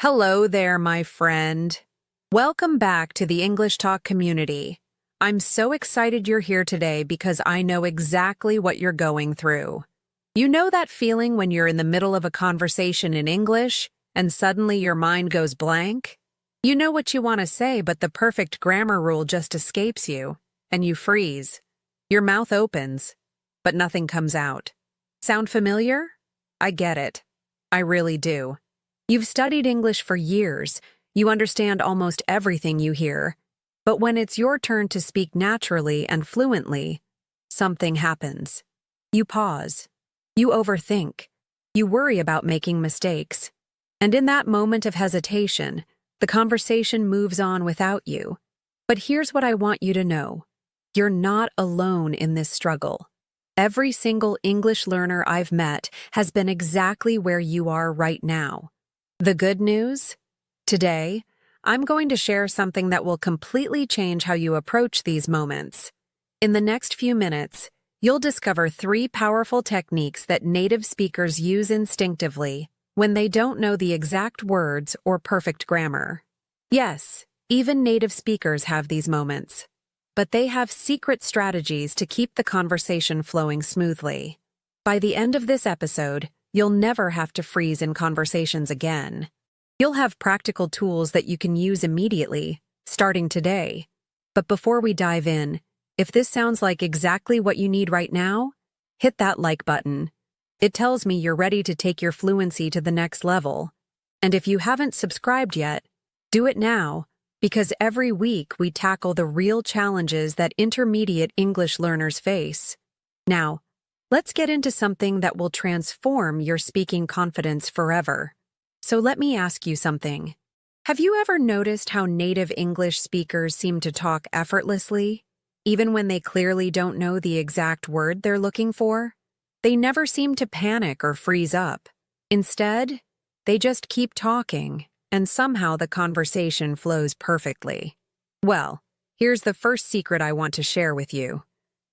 Hello there, my friend. Welcome back to the English Talk community. I'm so excited you're here today because I know exactly what you're going through. You know that feeling when you're in the middle of a conversation in English and suddenly your mind goes blank? You know what you want to say, but the perfect grammar rule just escapes you, and you freeze. Your mouth opens, but nothing comes out. Sound familiar? I get it. I really do. You've studied English for years. You understand almost everything you hear. But when it's your turn to speak naturally and fluently, something happens. You pause. You overthink. You worry about making mistakes. And in that moment of hesitation, the conversation moves on without you. But here's what I want you to know. You're not alone in this struggle. Every single English learner I've met has been exactly where you are right now. The good news? Today, I'm going to share something that will completely change how you approach these moments. In the next few minutes, you'll discover 3 powerful techniques that native speakers use instinctively when they don't know the exact words or perfect grammar. Yes, even native speakers have these moments, but they have secret strategies to keep the conversation flowing smoothly. By the end of this episode, you'll never have to freeze in conversations again. You'll have practical tools that you can use immediately, starting today. But before we dive in, if this sounds like exactly what you need right now, hit that like button. It tells me you're ready to take your fluency to the next level. And if you haven't subscribed yet, do it now, because every week we tackle the real challenges that intermediate English learners face. Now, let's get into something that will transform your speaking confidence forever. So let me ask you something. Have you ever noticed how native English speakers seem to talk effortlessly, even when they clearly don't know the exact word they're looking for? They never seem to panic or freeze up. Instead, they just keep talking, and somehow the conversation flows perfectly. Well, here's the first secret I want to share with you.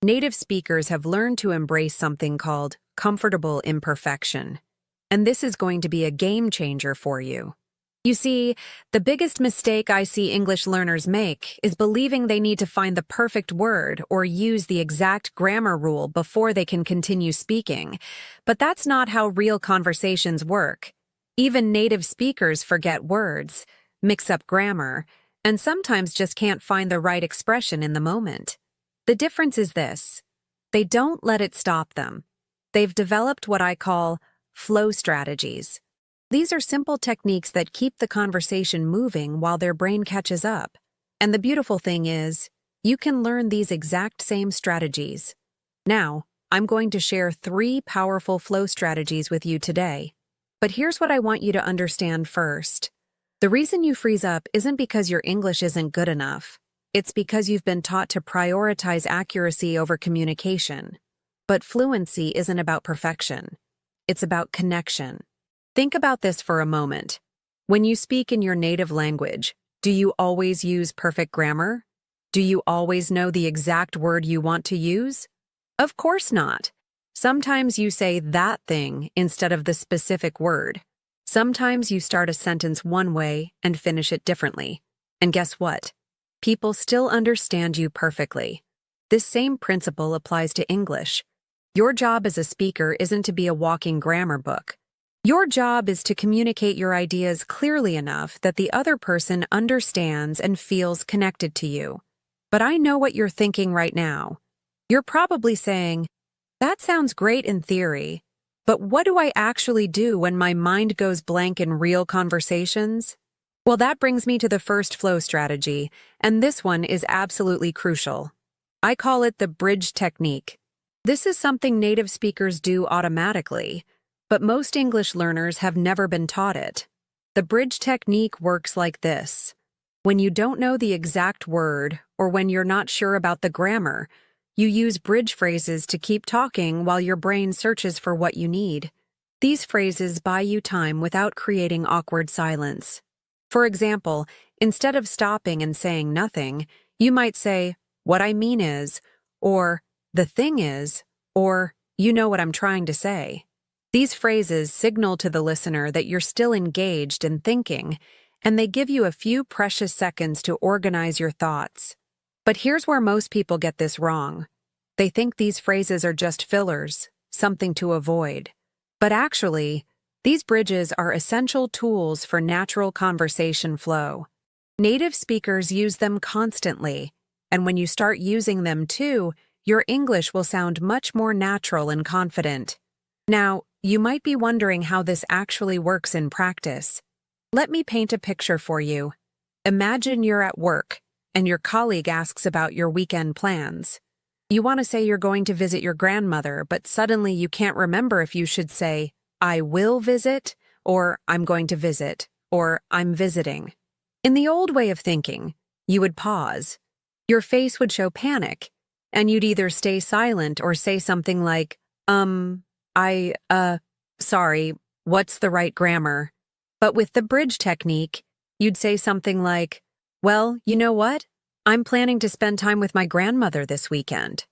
Native speakers have learned to embrace something called comfortable imperfection. And this is going to be a game changer for you. You see, the biggest mistake I see English learners make is believing they need to find the perfect word or use the exact grammar rule before they can continue speaking. But that's not how real conversations work. Even native speakers forget words, mix up grammar, and sometimes just can't find the right expression in the moment. The difference is this. They don't let it stop them. They've developed what I call flow strategies. These are simple techniques that keep the conversation moving while their brain catches up. And the beautiful thing is, you can learn these exact same strategies. Now, I'm going to share 3 powerful flow strategies with you today. But here's what I want you to understand first. The reason you freeze up isn't because your English isn't good enough. It's because you've been taught to prioritize accuracy over communication. But fluency isn't about perfection. It's about connection. Think about this for a moment. When you speak in your native language, do you always use perfect grammar? Do you always know the exact word you want to use? Of course not. Sometimes you say that thing instead of the specific word. Sometimes you start a sentence one way and finish it differently. And guess what? People still understand you perfectly. This same principle applies to English. Your job as a speaker isn't to be a walking grammar book. Your job is to communicate your ideas clearly enough that the other person understands and feels connected to you. But I know what you're thinking right now. You're probably saying, "That sounds great in theory, but what do I actually do when my mind goes blank in real conversations?" Well, that brings me to the first flow strategy, and this one is absolutely crucial. I call it the bridge technique. This is something native speakers do automatically, but most English learners have never been taught it. The bridge technique works like this. When you don't know the exact word, or when you're not sure about the grammar, you use bridge phrases to keep talking while your brain searches for what you need. These phrases buy you time without creating awkward silence. For example, instead of stopping and saying nothing, you might say, "What I mean is," or "The thing is," or "You know what I'm trying to say." These phrases signal to the listener that you're still engaged and thinking, and they give you a few precious seconds to organize your thoughts. But here's where most people get this wrong. They think these phrases are just fillers, something to avoid. But actually, these bridges are essential tools for natural conversation flow. Native speakers use them constantly, and when you start using them too, your English will sound much more natural and confident. Now, you might be wondering how this actually works in practice. Let me paint a picture for you. Imagine you're at work, and your colleague asks about your weekend plans. You want to say you're going to visit your grandmother, but suddenly you can't remember if you should say, I will visit, or I'm going to visit, or I'm visiting. In the old way of thinking, you would pause. Your face would show panic, and you'd either stay silent or say something like, sorry, what's the right grammar? But with the bridge technique, you'd say something like, well, you know what? I'm planning to spend time with my grandmother this weekend.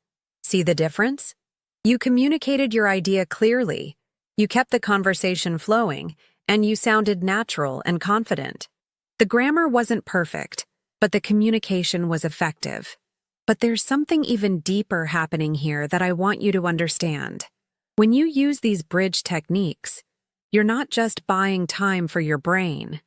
See the difference? You communicated your idea clearly, you kept the conversation flowing, and you sounded natural and confident. The grammar wasn't perfect, but the communication was effective. But there's something even deeper happening here that I want you to understand. When you use these bridge techniques, you're not just buying time for your brain.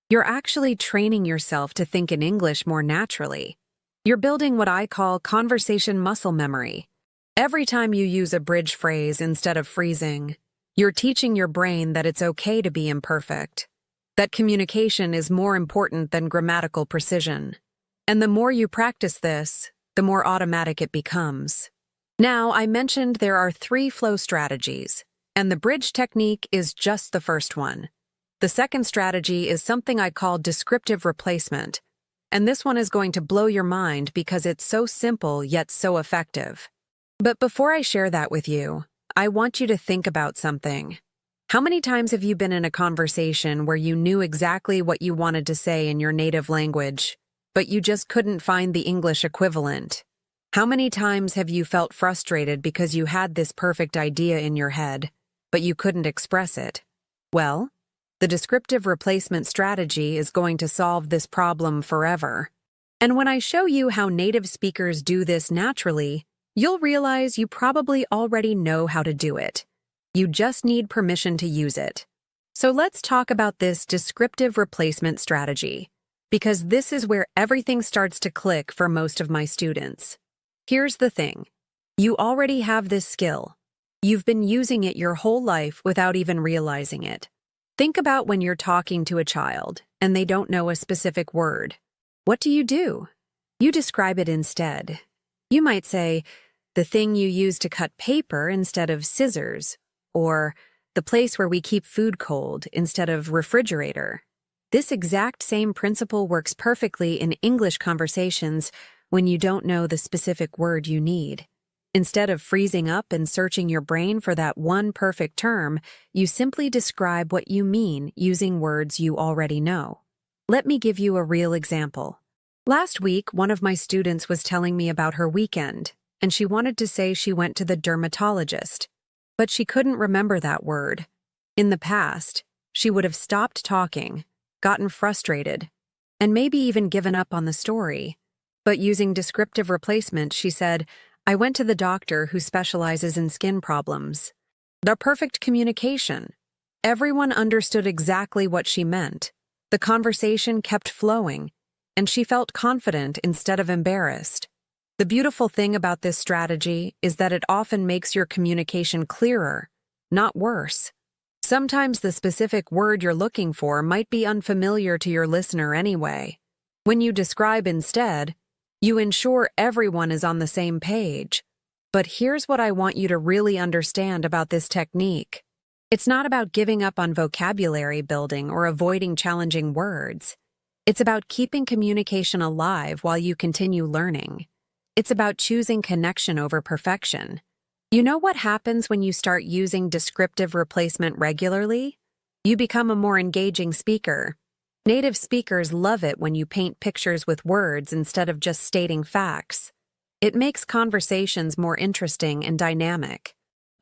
You're actually training yourself to think in English more naturally. You're building what I call conversation muscle memory. Every time you use a bridge phrase instead of freezing, you're teaching your brain that it's okay to be imperfect, that communication is more important than grammatical precision. And the more you practice this, the more automatic it becomes. Now, I mentioned there are 3 flow strategies, and the bridge technique is just the first one. The second strategy is something I call descriptive replacement, and this one is going to blow your mind because it's so simple yet so effective. But before I share that with you, I want you to think about something. How many times have you been in a conversation where you knew exactly what you wanted to say in your native language, but you just couldn't find the English equivalent? How many times have you felt frustrated because you had this perfect idea in your head, but you couldn't express it? Well, the descriptive replacement strategy is going to solve this problem forever. And when I show you how native speakers do this naturally, you'll realize you probably already know how to do it. You just need permission to use it. So let's talk about this descriptive replacement strategy, because this is where everything starts to click for most of my students. Here's the thing. You already have this skill. You've been using it your whole life without even realizing it. Think about when you're talking to a child and they don't know a specific word. What do? You describe it instead. You might say, the thing you use to cut paper instead of scissors, or the place where we keep food cold instead of refrigerator. This exact same principle works perfectly in English conversations when you don't know the specific word you need. Instead of freezing up and searching your brain for that one perfect term, you simply describe what you mean using words you already know. Let me give you a real example. Last week, one of my students was telling me about her weekend, and she wanted to say she went to the dermatologist, but she couldn't remember that word. In the past, she would have stopped talking, gotten frustrated, and maybe even given up on the story. But using descriptive replacement, she said, I went to the doctor who specializes in skin problems. The perfect communication. Everyone understood exactly what she meant. The conversation kept flowing, and she felt confident instead of embarrassed. The beautiful thing about this strategy is that it often makes your communication clearer, not worse. Sometimes the specific word you're looking for might be unfamiliar to your listener anyway. When you describe instead, you ensure everyone is on the same page. But here's what I want you to really understand about this technique. It's not about giving up on vocabulary building or avoiding challenging words. It's about keeping communication alive while you continue learning. It's about choosing connection over perfection. You know what happens when you start using descriptive replacement regularly? You become a more engaging speaker. Native speakers love it when you paint pictures with words instead of just stating facts. It makes conversations more interesting and dynamic.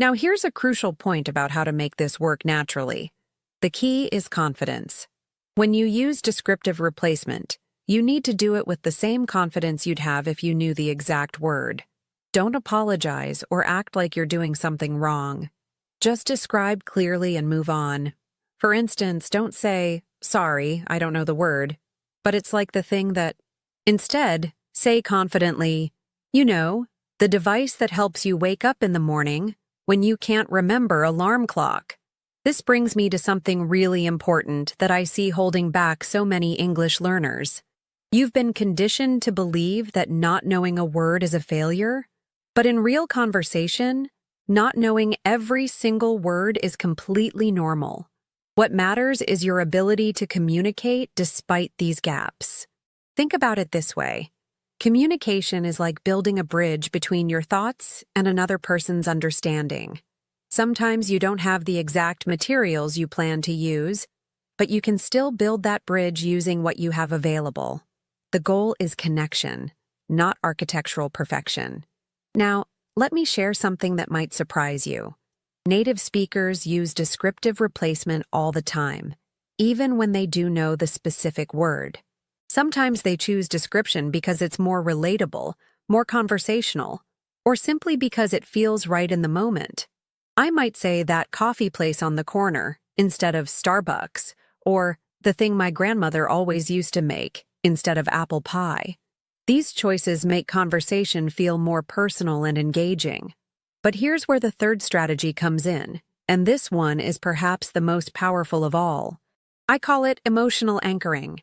Now, here's a crucial point about how to make this work naturally. The key is confidence. When you use descriptive replacement, you need to do it with the same confidence you'd have if you knew the exact word. Don't apologize or act like you're doing something wrong. Just describe clearly and move on. For instance, don't say, "Sorry, I don't know the word," but it's like the thing that. Instead, say confidently, "You know, the device that helps you wake up in the morning when you can't remember alarm clock." This brings me to something really important that I see holding back so many English learners. You've been conditioned to believe that not knowing a word is a failure, but in real conversation, not knowing every single word is completely normal. What matters is your ability to communicate despite these gaps. Think about it this way. Communication is like building a bridge between your thoughts and another person's understanding. Sometimes you don't have the exact materials you plan to use, but you can still build that bridge using what you have available. The goal is connection, not architectural perfection. Now, let me share something that might surprise you. Native speakers use descriptive replacement all the time, even when they do know the specific word. Sometimes they choose description because it's more relatable, more conversational, or simply because it feels right in the moment. I might say that coffee place on the corner instead of Starbucks, or the thing my grandmother always used to make instead of apple pie. These choices make conversation feel more personal and engaging. But here's where the third strategy comes in, and this one is perhaps the most powerful of all. I call it emotional anchoring.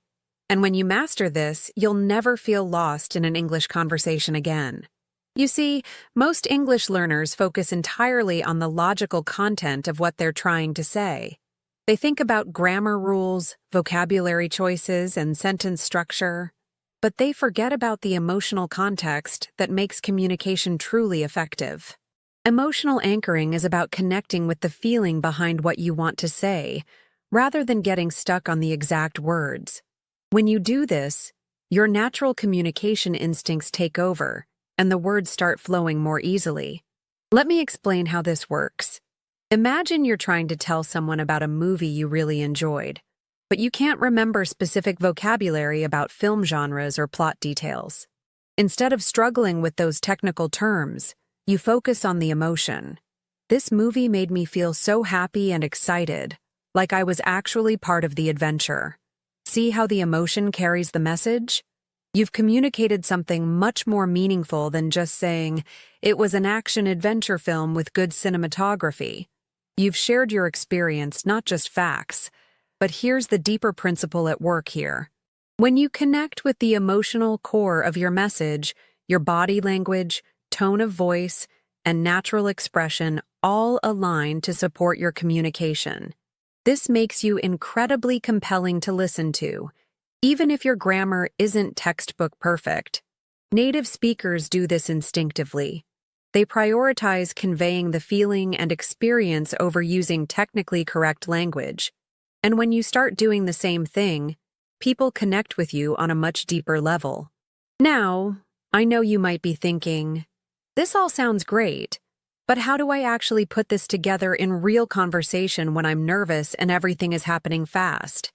And when you master this, you'll never feel lost in an English conversation again. You see, most English learners focus entirely on the logical content of what they're trying to say. They think about grammar rules, vocabulary choices, and sentence structure, but they forget about the emotional context that makes communication truly effective. Emotional anchoring is about connecting with the feeling behind what you want to say, rather than getting stuck on the exact words. When you do this, your natural communication instincts take over, and the words start flowing more easily. Let me explain how this works. Imagine you're trying to tell someone about a movie you really enjoyed, but you can't remember specific vocabulary about film genres or plot details. Instead of struggling with those technical terms, you focus on the emotion. This movie made me feel so happy and excited, like I was actually part of the adventure. See how the emotion carries the message? You've communicated something much more meaningful than just saying, "It was an action-adventure film with good cinematography." You've shared your experience, not just facts. But here's the deeper principle at work here. When you connect with the emotional core of your message, your body language, tone of voice, and natural expression all align to support your communication. This makes you incredibly compelling to listen to, even if your grammar isn't textbook perfect. Native speakers do this instinctively. They prioritize conveying the feeling and experience over using technically correct language. And when you start doing the same thing, people connect with you on a much deeper level. Now, I know you might be thinking, this all sounds great, but how do I actually put this together in real conversation when I'm nervous and everything is happening fast?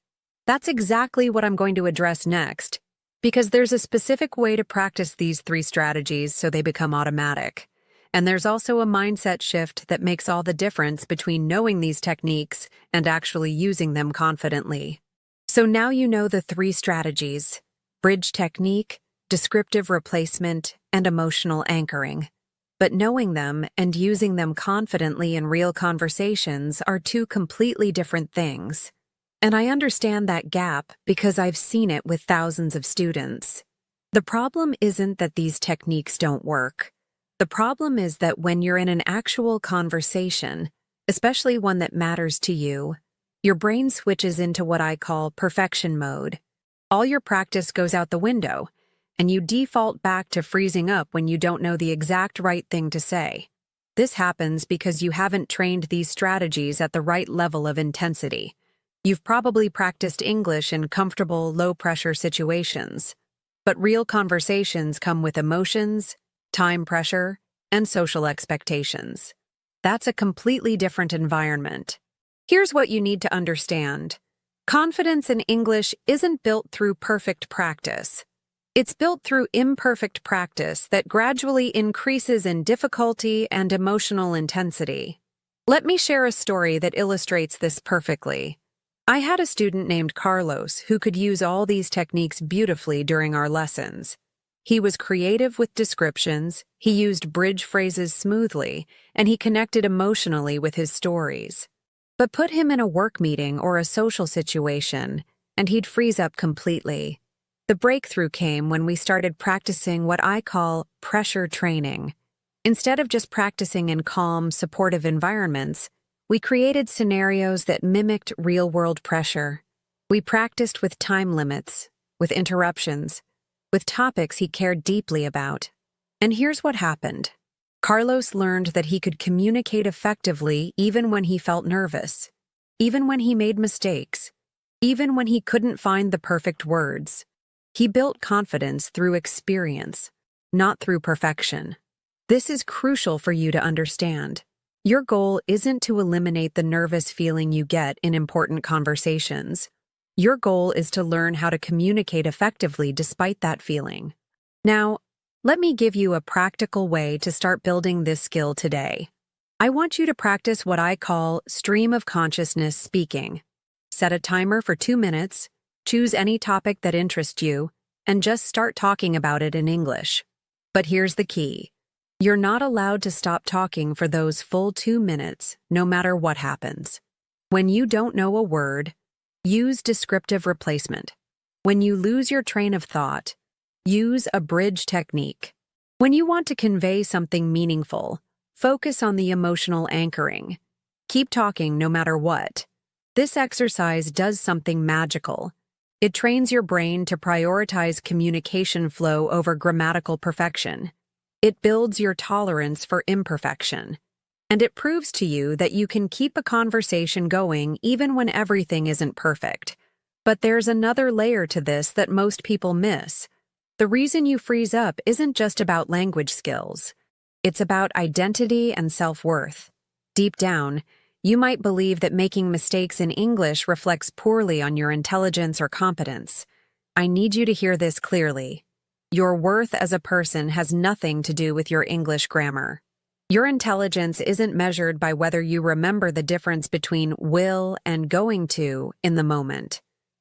That's exactly what I'm going to address next, because there's a specific way to practice these three strategies so they become automatic. And there's also a mindset shift that makes all the difference between knowing these techniques and actually using them confidently. So now you know the three strategies: bridge technique, descriptive replacement, and emotional anchoring. But knowing them and using them confidently in real conversations are two completely different things. And I understand that gap because I've seen it with thousands of students. The problem isn't that these techniques don't work. The problem is that when you're in an actual conversation, especially one that matters to you, your brain switches into what I call perfection mode. All your practice goes out the window, and you default back to freezing up when you don't know the exact right thing to say. This happens because you haven't trained these strategies at the right level of intensity. You've probably practiced English in comfortable, low-pressure situations. But real conversations come with emotions, time pressure, and social expectations. That's a completely different environment. Here's what you need to understand. Confidence in English isn't built through perfect practice. It's built through imperfect practice that gradually increases in difficulty and emotional intensity. Let me share a story that illustrates this perfectly. I had a student named Carlos who could use all these techniques beautifully during our lessons. He was creative with descriptions, he used bridge phrases smoothly, and he connected emotionally with his stories. But put him in a work meeting or a social situation, and he'd freeze up completely. The breakthrough came when we started practicing what I call pressure training. Instead of just practicing in calm, supportive environments, we created scenarios that mimicked real-world pressure. We practiced with time limits, with interruptions, with topics he cared deeply about. And here's what happened. Carlos learned that he could communicate effectively even when he felt nervous, even when he made mistakes, even when he couldn't find the perfect words. He built confidence through experience, not through perfection. This is crucial for you to understand. Your goal isn't to eliminate the nervous feeling you get in important conversations. Your goal is to learn how to communicate effectively despite that feeling. Now, let me give you a practical way to start building this skill today. I want you to practice what I call stream of consciousness speaking. Set a timer for 2 minutes, choose any topic that interests you, and just start talking about it in English. But here's the key. You're not allowed to stop talking for those full 2 minutes, no matter what happens. When you don't know a word, use descriptive replacement. When you lose your train of thought, use a bridge technique. When you want to convey something meaningful, focus on the emotional anchoring. Keep talking no matter what. This exercise does something magical. It trains your brain to prioritize communication flow over grammatical perfection. It builds your tolerance for imperfection. And it proves to you that you can keep a conversation going even when everything isn't perfect. But there's another layer to this that most people miss. The reason you freeze up isn't just about language skills. It's about identity and self-worth. Deep down, you might believe that making mistakes in English reflects poorly on your intelligence or competence. I need you to hear this clearly. Your worth as a person has nothing to do with your English grammar. Your intelligence isn't measured by whether you remember the difference between will and going to in the moment.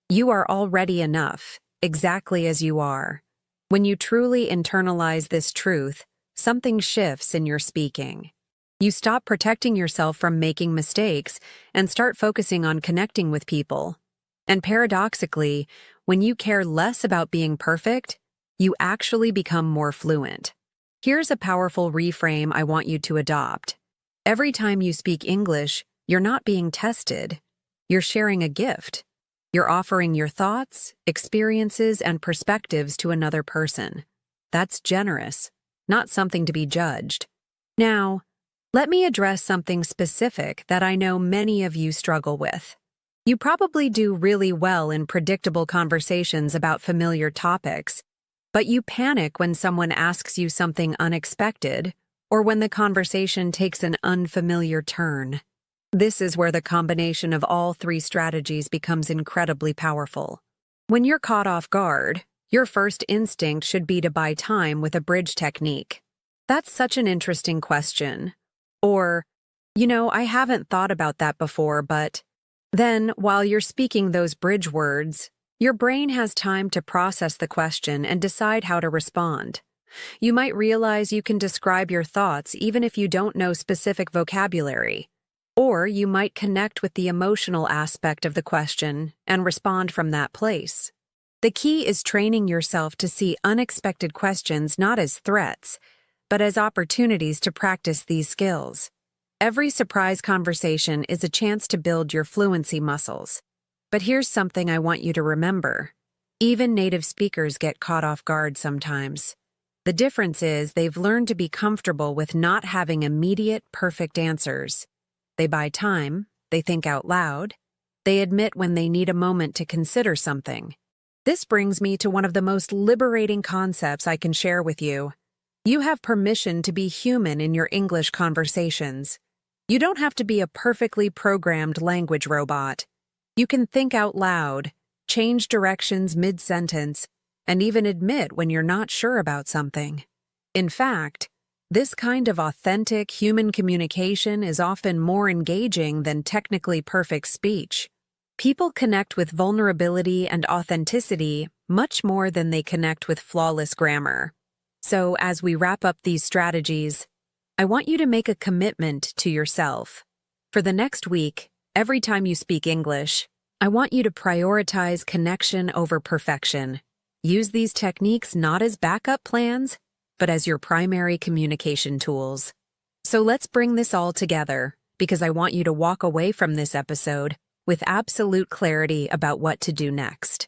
You are already enough, exactly as you are. When you truly internalize this truth, something shifts in your speaking. You stop protecting yourself from making mistakes and start focusing on connecting with people. And paradoxically, when you care less about being perfect, you actually become more fluent. Here's a powerful reframe I want you to adopt. Every time you speak English, you're not being tested. You're sharing a gift. You're offering your thoughts, experiences, and perspectives to another person. That's generous, not something to be judged. Now, let me address something specific that I know many of you struggle with. You probably do really well in predictable conversations about familiar topics, but you panic when someone asks you something unexpected or when the conversation takes an unfamiliar turn. This is where the combination of all 3 strategies becomes incredibly powerful. When you're caught off guard, your first instinct should be to buy time with a bridge technique. That's such an interesting question. Or, I haven't thought about that before, but... Then, while you're speaking those bridge words, your brain has time to process the question and decide how to respond. You might realize you can describe your thoughts even if you don't know specific vocabulary. Or you might connect with the emotional aspect of the question and respond from that place. The key is training yourself to see unexpected questions not as threats, but as opportunities to practice these skills. Every surprise conversation is a chance to build your fluency muscles. But here's something I want you to remember. Even native speakers get caught off guard sometimes. The difference is they've learned to be comfortable with not having immediate, perfect answers. They buy time, they think out loud, they admit when they need a moment to consider something. This brings me to one of the most liberating concepts I can share with you. You have permission to be human in your English conversations. You don't have to be a perfectly programmed language robot. You can think out loud, change directions mid-sentence, and even admit when you're not sure about something. In fact, this kind of authentic human communication is often more engaging than technically perfect speech. People connect with vulnerability and authenticity much more than they connect with flawless grammar. So, as we wrap up these strategies, I want you to make a commitment to yourself. For the next week, every time you speak English, I want you to prioritize connection over perfection. Use these techniques not as backup plans, but as your primary communication tools. So let's bring this all together, because I want you to walk away from this episode with absolute clarity about what to do next.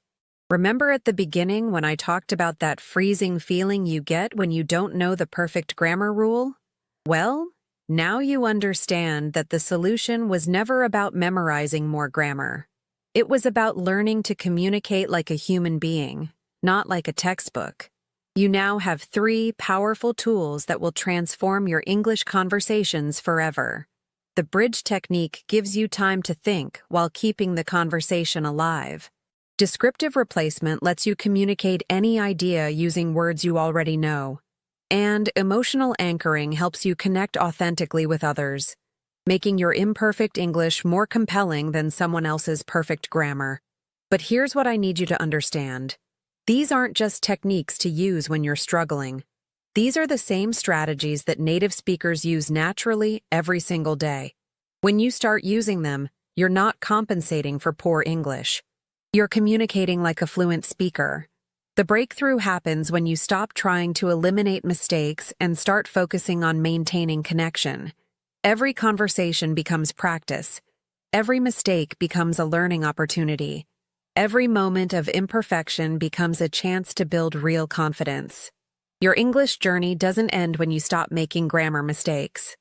Remember at the beginning when I talked about that freezing feeling you get when you don't know the perfect grammar rule? Well, now you understand that the solution was never about memorizing more grammar. It was about learning to communicate like a human being, not like a textbook. You now have 3 powerful tools that will transform your English conversations forever. The bridge technique gives you time to think while keeping the conversation alive. Descriptive replacement lets you communicate any idea using words you already know. And emotional anchoring helps you connect authentically with others, making your imperfect English more compelling than someone else's perfect grammar. But here's what I need you to understand. These aren't just techniques to use when you're struggling. These are the same strategies that native speakers use naturally every single day. When you start using them, you're not compensating for poor English. You're communicating like a fluent speaker. The breakthrough happens when you stop trying to eliminate mistakes and start focusing on maintaining connection. Every conversation becomes practice. Every mistake becomes a learning opportunity. Every moment of imperfection becomes a chance to build real confidence. Your English journey doesn't end when you stop making grammar mistakes.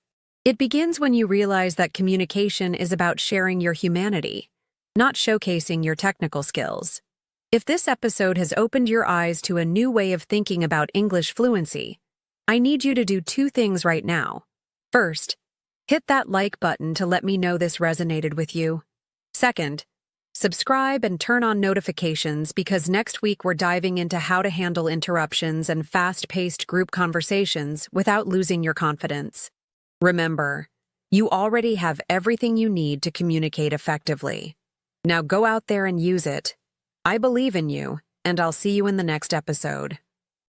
It begins when you realize that communication is about sharing your humanity, not showcasing your technical skills. If this episode has opened your eyes to a new way of thinking about English fluency, I need you to do 2 things right now. First, hit that like button to let me know this resonated with you. Second, subscribe and turn on notifications because next week we're diving into how to handle interruptions and fast-paced group conversations without losing your confidence. Remember, you already have everything you need to communicate effectively. Now go out there and use it. I believe in you, and I'll see you in the next episode.